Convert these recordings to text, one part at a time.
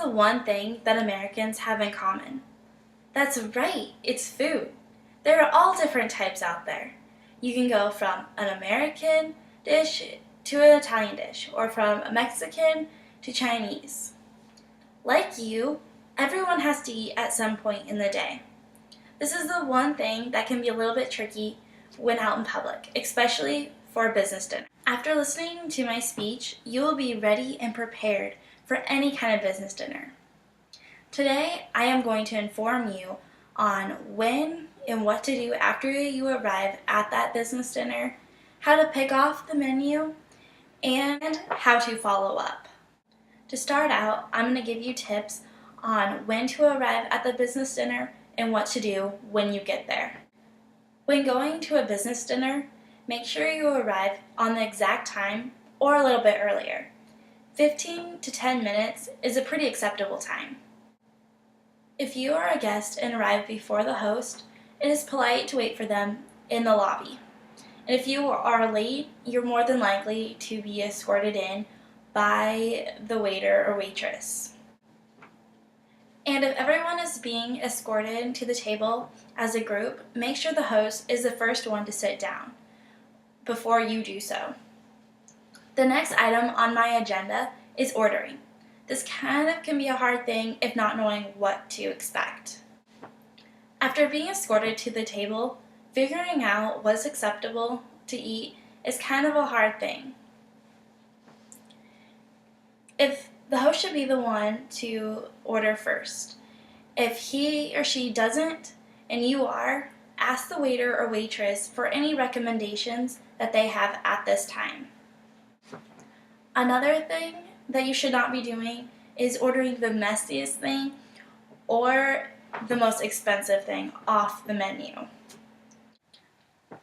the one thing that Americans have in common. That's right, it's food. There are all different types out there. You can go from an American dish to an Italian dish, or from a Mexican to Chinese. Like you, everyone has to eat at some point in the day. This is the one thing that can be a little bit tricky when out in public, especially for a business dinner. After listening to my speech, you will be ready and prepared for any kind of business dinner. Today, I am going to inform you on when and what to do after you arrive at that business dinner, how to pick off the menu, and how to follow up. To start out, I'm going to give you tips on when to arrive at the business dinner and what to do when you get there. When going to a business dinner, make sure you arrive on the exact time or a little bit earlier. 15 to 10 minutes is a pretty acceptable time. If you are a guest and arrive before the host, it is polite to wait for them in the lobby. And if you are late, you're more than likely to be escorted in by the waiter or waitress. And if everyone is being escorted to the table as a group, make sure the host is the first one to sit down before you do so. The next item on my agenda is ordering. This kind of can be a hard thing if not knowing what to expect. After being escorted to the table, figuring out what's acceptable to eat is kind of a hard thing. If the host should be the one to order first. If he or she doesn't, and you are, ask the waiter or waitress for any recommendations that they have at this time. Another thing that you should not be doing is ordering the messiest thing or the most expensive thing off the menu.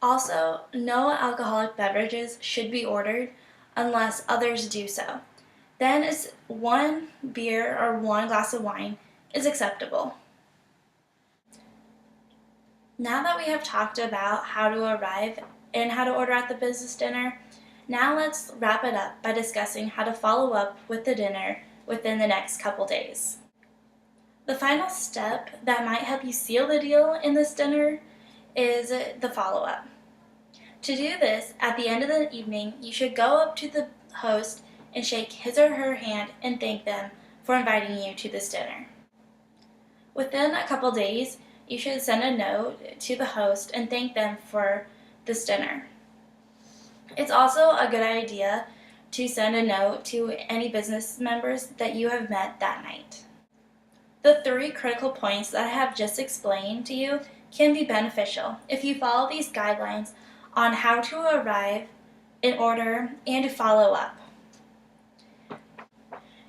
Also, no alcoholic beverages should be ordered unless others do so. Then it's one beer or one glass of wine is acceptable. Now that we have talked about how to arrive and how to order at the business dinner, now let's wrap it up by discussing how to follow up with the dinner within the next couple days. The final step that might help you seal the deal in this dinner is the follow-up. To do this, at the end of the evening, you should go up to the host and shake his or her hand and thank them for inviting you to this dinner. Within a couple days, you should send a note to the host and thank them for this dinner. It's also a good idea to send a note to any business members that you have met that night. The 3 critical points that I have just explained to you can be beneficial if you follow these guidelines on how to arrive, in order, and to follow up.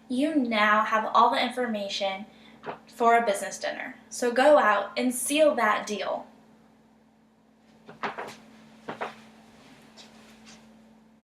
You now have all the information for a business dinner, so go out and seal that deal.